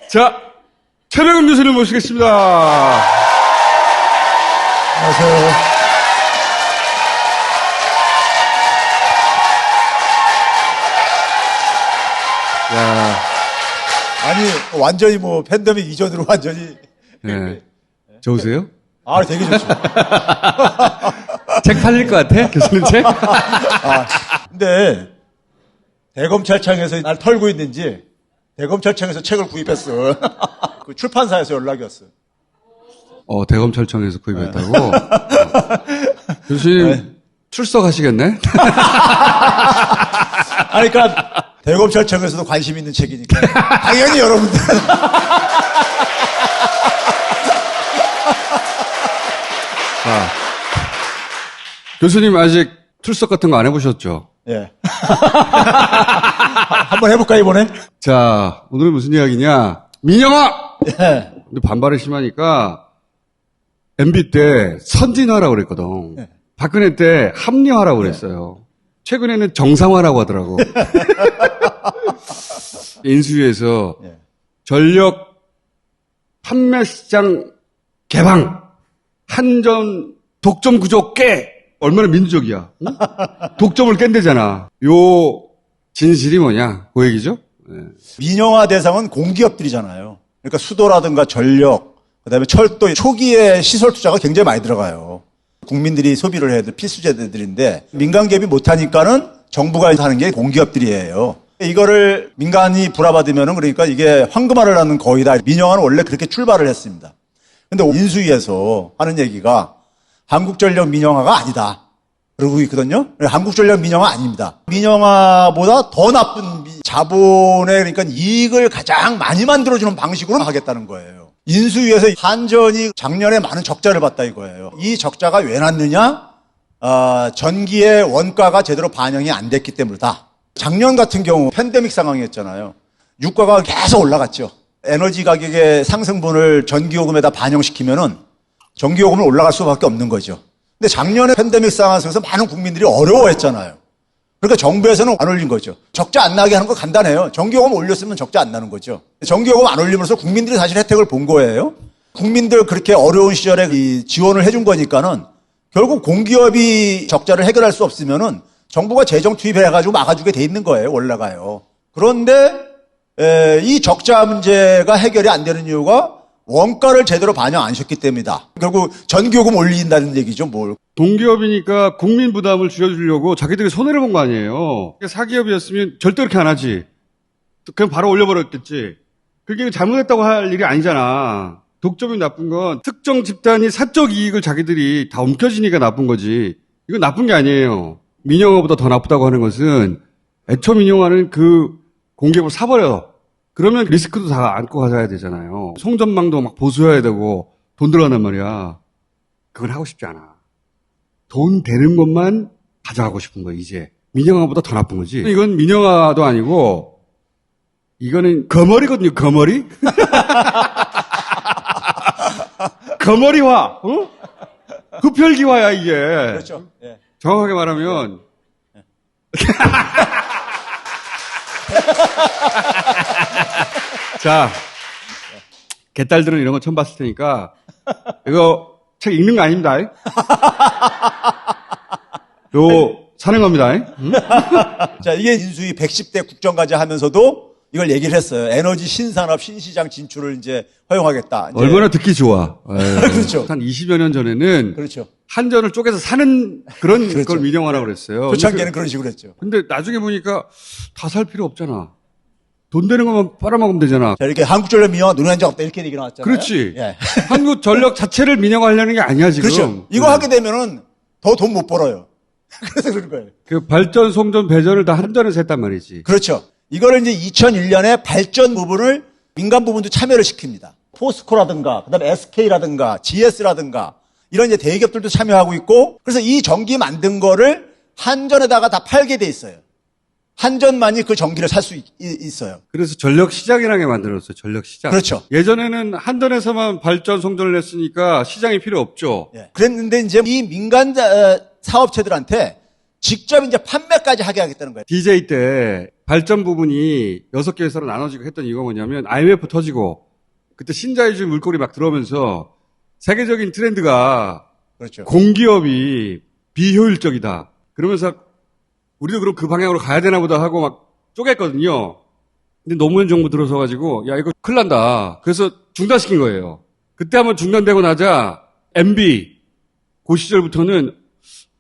자, 최병훈 교수님 모시겠습니다. 안녕하세요. 야, 아니, 완전히 뭐, 팬데믹 이전으로 완전히. 네. 좋으세요? 아, 되게 좋죠. 책 팔릴 것 같아? 교수님 책? 근데, 대검찰청에서 날 털고 있는지, 대검찰청에서 책을 구입했어. 그 출판사에서 연락이 왔어. 대검찰청에서 구입했다고? 교수님, 네. 출석하시겠네? 아니, 그러니까, 대검찰청에서도 관심 있는 책이니까. 당연히 여러분들. 자, 교수님 아직 출석 같은 거 안 해보셨죠? 예. 한번 해볼까, 이번에? 자, 오늘은 무슨 이야기냐? 민영아! 예. 근데 반발이 심하니까 MB 때 선진화라고 그랬거든. 네. 박근혜 때 합리화라고 그랬어요. 최근에는 정상화라고 하더라고. 인수위에서 네. 전력 판매 시장 개방, 한전 독점 구조 깨. 얼마나 민주적이야. 응? 독점을 깬대잖아. 요 진실이 뭐냐? 그 얘기죠? 네. 민영화 대상은 공기업들이잖아요. 그러니까 수도라든가 전력, 그다음에 철도 초기에 시설 투자가 굉장히 많이 들어가요. 국민들이 소비를 해야 될 필수재들인데 민간 기업이 못하니까는 정부가 하는 게 공기업들이에요. 이거를 민간이 불화받으면은 그러니까 이게 황금알을 낳는 거이다. 민영화는 원래 그렇게 출발을 했습니다. 근데 인수위에서 하는 얘기가 한국전력 민영화가 아니다. 그러고 있거든요. 한국전력 민영화 아닙니다. 민영화보다 더 나쁜 자본의 그러니까 이익을 가장 많이 만들어주는 방식으로 하겠다는 거예요. 인수위에서 한전이 작년에 많은 적자를 봤다 이거예요. 이 적자가 왜 났느냐? 전기의 원가가 제대로 반영이 안 됐기 때문이다. 작년 같은 경우 팬데믹 상황이었잖아요. 유가가 계속 올라갔죠. 에너지 가격의 상승분을 전기요금에다 반영시키면은 전기요금은 올라갈 수밖에 없는 거죠. 근데 작년에 팬데믹 상황에서 많은 국민들이 어려워했잖아요. 그러니까 정부에서는 안 올린 거죠. 적자 안 나게 하는 거 간단해요. 전기요금 올렸으면 적자 안 나는 거죠. 전기요금 안 올리면서 국민들이 사실 혜택을 본 거예요. 국민들 그렇게 어려운 시절에 이 지원을 해준 거니까는 결국 공기업이 적자를 해결할 수 없으면은 정부가 재정 투입을 해가지고 막아주게 돼 있는 거예요. 올라가요. 그런데 이 적자 문제가 해결이 안 되는 이유가 원가를 제대로 반영 안 하셨기 때문이다. 결국 전기요금 올린다는 얘기죠, 뭘. 동기업이니까 국민 부담을 줄여주려고 자기들이 손해를 본 거 아니에요. 사기업이었으면 절대 그렇게 안 하지. 그냥 바로 올려버렸겠지. 그게 잘못했다고 할 일이 아니잖아. 독점이 나쁜 건 특정 집단이 사적 이익을 자기들이 다 옮겨지니까 나쁜 거지. 이건 나쁜 게 아니에요. 민영화보다 더 나쁘다고 하는 것은 애초 민영화는 그 공기업을 사버려. 그러면 리스크도 다 안고 가져야 되잖아요. 송전망도 막 보수해야 되고 돈 들어간단 말이야. 그건 하고 싶지 않아. 돈 되는 것만 가져가고 싶은 거야, 이제. 민영화보다 더 나쁜 거지. 이건 민영화도 아니고, 이거는 거머리거든요, 거머리? 거머리화, 어? 흡혈귀화야, 이게. 그렇죠. 예. 정확하게 말하면. 자, 개딸들은 이런 거 처음 봤을 테니까, 이거 책 읽는 거 아닙니다. 요, 사는 겁니다. 응? 자, 이게 인수위 110대 국정과제 하면서도 이걸 얘기를 했어요. 에너지 신산업 신시장 진출을 이제 허용하겠다. 이제. 얼마나 듣기 좋아. 그렇죠. 한 20여 년 전에는 그렇죠. 한전을 쪼개서 사는 그런 그렇죠. 걸 민영화라고 그랬어요. 초창기에는 그런 식으로 했죠. 근데 나중에 보니까 다 살 필요 없잖아. 돈 되는 것만 빨아먹으면 되잖아. 자, 이렇게 한국전력 민영화 논의한 적 없다 이렇게 얘기 나왔잖아요. 그렇지. 예. 한국 전력 자체를 민영화하려는 게 아니야, 지금. 그렇죠. 이거 하게 되면은 더 돈 못 벌어요. 그래서 그런 거예요. 그 발전, 송전, 배전을 다 한전에서 했단 말이지. 그렇죠. 이거를 이제 2001년에 발전 부분을 민간 부분도 참여를 시킵니다. 포스코라든가, 그다음에 SK라든가, GS라든가 이런 이제 대기업들도 참여하고 있고, 그래서 이 전기 만든 거를 한전에다가 다 팔게 돼 있어요. 한전만이 그 전기를 살 수 있어요. 그래서 전력 시장이라는 게 만들었어요. 전력 시장. 그렇죠. 예전에는 한전에서만 발전, 송전을 했으니까 시장이 필요 없죠. 예. 그랬는데 이제 이 민간 사업체들한테 직접 이제 판매까지 하게 하겠다는 거예요. DJ 때 발전 부분이 6개 회사로 나눠지고 했던 이유가 뭐냐면 IMF 터지고 그때 신자유주의 물꼬리 막 들어오면서 세계적인 트렌드가 그렇죠. 공기업이 비효율적이다. 그러면서 우리도 그럼 그 방향으로 가야 되나 보다 하고 막 쪼갰거든요. 근데 노무현 정부 들어서가지고 야 이거 큰일 난다. 그래서 중단시킨 거예요. 그때 한번 중단되고 나자 MB 그 시절부터는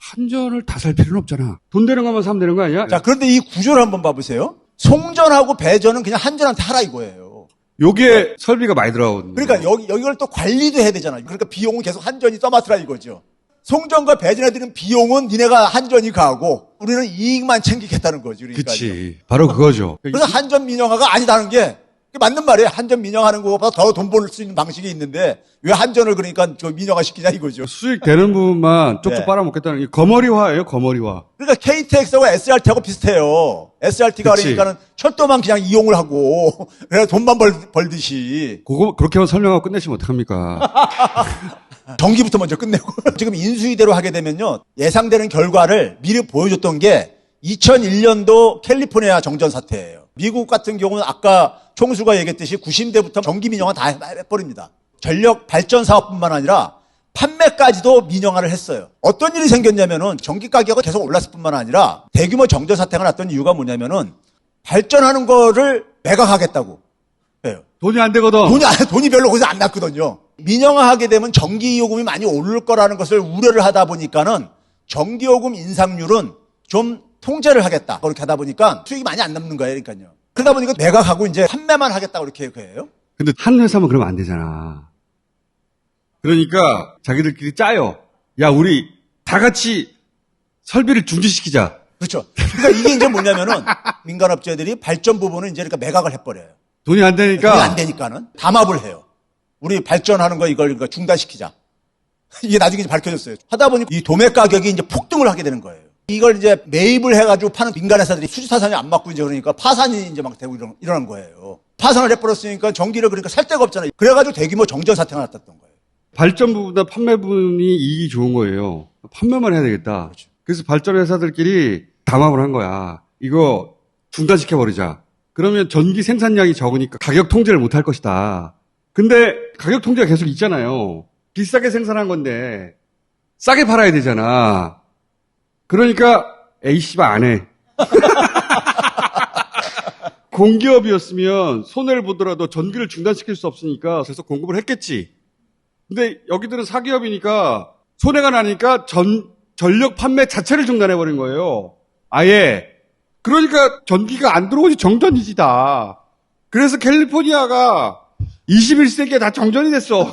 한전을 다 살 필요는 없잖아. 돈 되는 것만 사면 되는 거 아니야? 자, 그런데 이 구조를 한번 봐보세요. 송전하고 배전은 그냥 한전한테 하라 이거예요. 요게 설비가 많이 들어가거든요. 그러니까 여기를 또 관리도 해야 되잖아요. 그러니까 비용은 계속 한전이 써맡으라 이거죠. 송전과 배전에 드는 비용은 니네가 한전이 가고 우리는 이익만 챙기겠다는 거지. 그러니까. 그치. 바로 그거죠. 그래서 한전 민영화가 아니다는 게 맞는 말이에요. 한전 민영화하는 것보다 더 돈 벌 수 있는 방식이 있는데 왜 한전을 그러니까 저 민영화 시키냐 이거죠. 수익 되는 부분만 쪽쪽 네. 빨아먹겠다는 게 거머리화예요, 거머리화. 그러니까 KTX하고 SRT하고 비슷해요. SRT가 그치. 그러니까는 철도만 그냥 이용을 하고 그래서 돈만 벌듯이 그거 그렇게만 설명하고 끝내시면 어떡합니까? 전기부터 먼저 끝내고 지금 인수위대로 하게 되면요 예상되는 결과를 미리 보여줬던 게 2001년도 캘리포니아 정전 사태예요. 미국 같은 경우는 아까 총수가 얘기했듯이 90대부터 전기 민영화 다 해버립니다. 전력 발전 사업뿐만 아니라 판매까지도 민영화를 했어요. 어떤 일이 생겼냐면은 전기 가격이 계속 올랐을 뿐만 아니라 대규모 정전 사태가 났던 이유가 뭐냐면은 발전하는 거를 매각하겠다고 해요. 돈이 안 되거든. 돈이 별로 거기서 안 났거든요. 민영화하게 되면 전기요금이 많이 오를 거라는 것을 우려를 하다 보니까는 전기요금 인상률은 좀 통제를 하겠다. 그렇게 하다 보니까 수익이 많이 안 남는 거예요. 그러니까요. 그러다 보니까 매각하고 이제 판매만 하겠다. 그렇게 해요. 근데 한 회사만 그러면 안 되잖아. 그러니까 자기들끼리 짜요. 야, 우리 다 같이 설비를 중지시키자. 그렇죠. 그러니까 이게 이제 뭐냐면은 민간업체들이 발전 부분을 이제 그러니까 매각을 해버려요. 돈이 안 되니까. 돈이 안 되니까는 담합을 해요. 우리 발전하는 거 이걸 그러니까 중단시키자. 이게 나중에 이제 밝혀졌어요. 하다 보니 이 도매 가격이 이제 폭등을 하게 되는 거예요. 이걸 이제 매입을 해가지고 파는 민간 회사들이 수주타산이 안 맞고 이제 그러니까 파산이 이제 막 되고 일어난 거예요. 파산을 해버렸으니까 전기를 그러니까 살 데가 없잖아요. 그래가지고 대규모 정전 사태가 났었던 거예요. 발전 부분보다 판매 부분이 이익이 좋은 거예요. 판매만 해야 되겠다. 그렇죠. 그래서 발전 회사들끼리 담합을 한 거야. 이거 중단시켜버리자. 그러면 전기 생산량이 적으니까 가격 통제를 못 할 것이다. 근데 가격 통제가 계속 있잖아요. 비싸게 생산한 건데 싸게 팔아야 되잖아. 그러니까 에이 씨발 안 해. 공기업이었으면 손해를 보더라도 전기를 중단시킬 수 없으니까 계속 공급을 했겠지. 근데 여기들은 사기업이니까 손해가 나니까 전력 판매 자체를 중단해버린 거예요. 아예. 그러니까 전기가 안 들어오지 정전이지 다. 그래서 캘리포니아가 21세기에 다 정전이 됐어.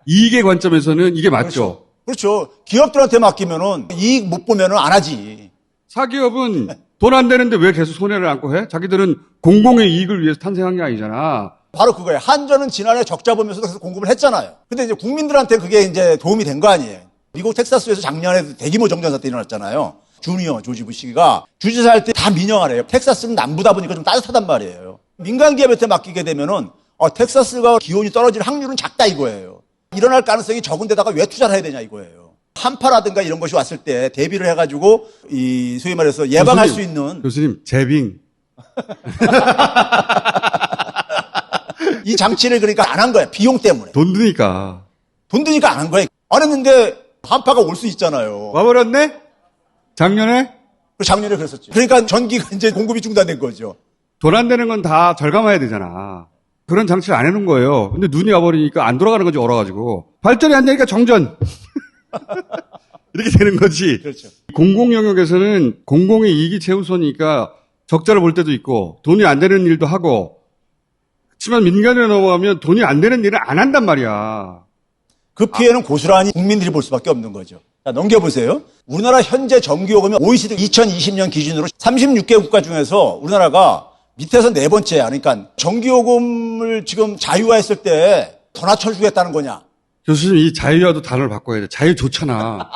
이익의 관점에서는 이게 맞죠. 그렇죠. 기업들한테 맡기면은 이익 못 보면은 안 하지. 사기업은 돈 안 되는데 왜 계속 손해를 안고 해? 자기들은 공공의 이익을 위해서 탄생한 게 아니잖아. 바로 그거예요. 한전은 지난해 적자 보면서도 계속 공급을 했잖아요. 근데 이제 국민들한테 그게 이제 도움이 된 거 아니에요. 미국 텍사스에서 작년에 대규모 정전 사태 일어났잖아요. 주니어 조지 부시가 주지사 할 때 다 민영화래요. 텍사스는 남부다 보니까 좀 따뜻하단 말이에요. 민간 기업한테 맡기게 되면은 텍사스가 기온이 떨어질 확률은 작다 이거예요. 일어날 가능성이 적은데다가 왜 투자를 해야 되냐 이거예요. 한파라든가 이런 것이 왔을 때 대비를 해가지고 이 소위 말해서 예방할 수 있는 교수님 제빙. 이 장치를 그러니까 안 한 거야. 비용 때문에. 돈 드니까. 돈 드니까 안 한 거야. 안 했는데 한파가 올 수 있잖아요. 와버렸네? 작년에? 작년에 그랬었죠. 그러니까 전기가 이제 공급이 중단된 거죠. 돈 안 되는 건 다 절감해야 되잖아. 그런 장치를 안 해놓은 거예요. 근데 눈이 와버리니까 안 돌아가는 거지, 얼어가지고. 발전이 안 되니까 정전. 이렇게 되는 거지. 그렇죠. 공공 영역에서는 공공의 이익이 최우선이니까 적자를 볼 때도 있고, 돈이 안 되는 일도 하고, 그렇지만 민간으로 넘어가면 돈이 안 되는 일을 안 한단 말이야. 그 피해는 고스란히 국민들이 볼 수밖에 없는 거죠. 자, 넘겨보세요. 우리나라 현재 전기요금이 OECD 2020년 기준으로 36개 국가 중에서 우리나라가 밑에서 네 번째야. 그러니까 전기요금을 지금 자유화했을 때 더 낮춰주겠다는 거냐. 교수님, 이 자유화도 단어를 바꿔야 돼. 자유 좋잖아.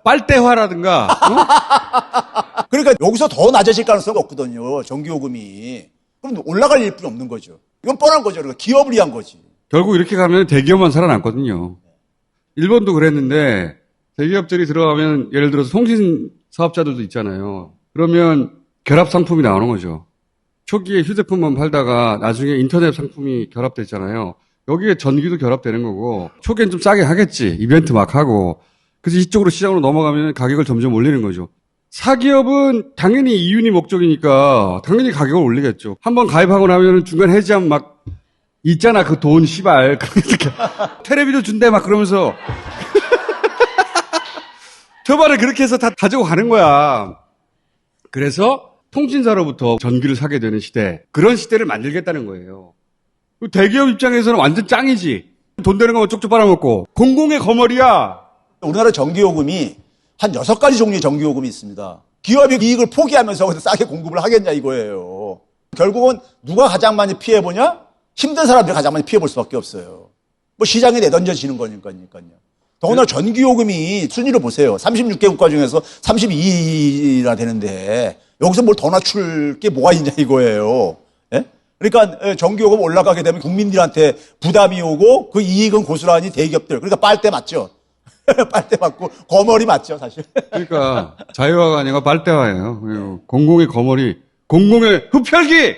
빨대화라든가, 어? 그러니까 여기서 더 낮아질 가능성이 없거든요. 전기요금이. 그럼 올라갈 일뿐이 없는 거죠. 이건 뻔한 거죠. 그러니까 기업을 위한 거지. 결국 이렇게 가면 대기업만 살아남거든요. 일본도 그랬는데 대기업들이 들어가면 예를 들어서 통신 사업자들도 있잖아요. 그러면 결합 상품이 나오는 거죠. 초기에 휴대폰만 팔다가 나중에 인터넷 상품이 결합됐잖아요. 여기에 전기도 결합되는 거고 초기엔 좀 싸게 하겠지. 이벤트 막 하고. 그래서 이쪽으로 시장으로 넘어가면 가격을 점점 올리는 거죠. 사기업은 당연히 이윤이 목적이니까 당연히 가격을 올리겠죠. 한번 가입하고 나면 중간 해지하면 막 있잖아 그 돈 씨발. 테레비도 준대 막 그러면서 초반에 그렇게 해서 다 가지고 가는 거야. 그래서 통신사로부터 전기를 사게 되는 시대, 그런 시대를 만들겠다는 거예요. 대기업 입장에서는 완전 짱이지. 돈 되는 거만 쪽쪽 빨아먹고. 공공의 거머리야. 우리나라 전기요금이 한 6가지 종류의 전기요금이 있습니다. 기업이 이익을 포기하면서 거기서 싸게 공급을 하겠냐 이거예요. 결국은 누가 가장 많이 피해보냐? 힘든 사람들이 가장 많이 피해볼 수밖에 없어요. 뭐 시장에 내던져지는 거니까요. 더구나 전기요금이 순위를 보세요. 36개 국가 중에서 32위나 되는데 여기서 뭘 더 낮출 게 뭐가 있냐 이거예요. 예? 그러니까 전기요금 올라가게 되면 국민들한테 부담이 오고 그 이익은 고스란히 대기업들. 그러니까 빨대 맞죠. 빨대 맞고 거머리 맞죠 사실. 그러니까 자유화가 아니라 빨대화예요. 그리고 공공의 거머리, 공공의 흡혈귀.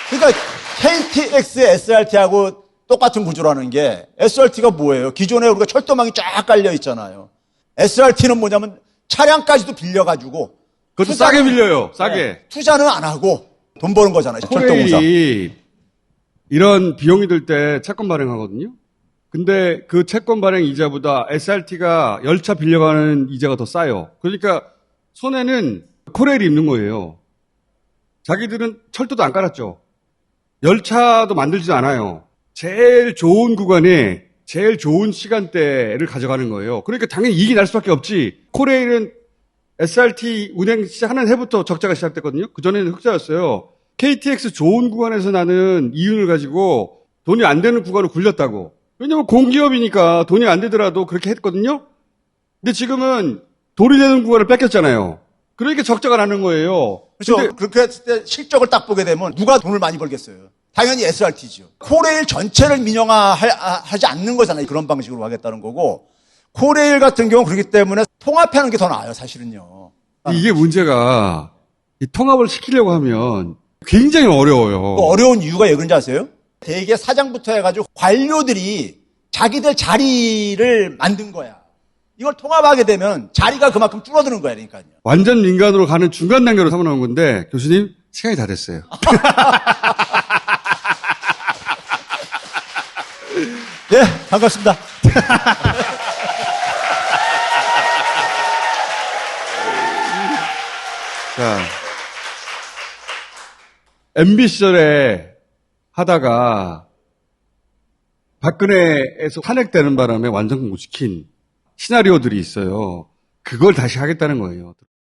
그러니까 KTX, SRT하고 똑같은 구조라는 게 SRT가 뭐예요? 기존에 우리가 철도망이 쫙 깔려 있잖아요. SRT는 뭐냐면 차량까지도 빌려가지고 그것도 싸게 빌려요. 싸게. 투자는 안 하고 돈 버는 거잖아요. 철도공사. 코레일이 이런 비용이 들 때 채권 발행하거든요. 근데 그 채권 발행 이자보다 SRT가 열차 빌려가는 이자가 더 싸요. 그러니까 손해는 코레일이 있는 거예요. 자기들은 철도도 안 깔았죠. 열차도 만들지도 않아요. 제일 좋은 구간에 제일 좋은 시간대를 가져가는 거예요. 그러니까 당연히 이익이 날 수밖에 없지. 코레일은 SRT 운행 시작하는 해부터 적자가 시작됐거든요. 그전에는 흑자였어요. KTX 좋은 구간에서 나는 이윤을 가지고 돈이 안 되는 구간을 굴렸다고. 왜냐면 공기업이니까 돈이 안 되더라도 그렇게 했거든요. 근데 지금은 돈이 되는 구간을 뺏겼잖아요. 그러니까 적자가 나는 거예요. 그렇죠. 근데 그렇게 했을 때 실적을 딱 보게 되면 누가 돈을 많이 벌겠어요? 당연히 SRT죠. 코레일 전체를 민영화하지 않는 거잖아요. 그런 방식으로 하겠다는 거고. 코레일 같은 경우는 그렇기 때문에 통합하는 게 더 나아요, 사실은요. 이게 문제가 이 통합을 시키려고 하면 굉장히 어려워요. 그 어려운 이유가 왜 그런지 아세요? 대개 사장부터 해가지고 관료들이 자기들 자리를 만든 거야. 이걸 통합하게 되면 자리가 그만큼 줄어드는 거야, 그러니까요. 완전 민간으로 가는 중간 단계로 삼아놓은 건데 교수님 시간이 다 됐어요. 네, 반갑습니다. 자, MB 시절에 하다가 박근혜에서 탄핵되는 바람에 완전 공부시킨 시나리오들이 있어요. 그걸 다시 하겠다는 거예요.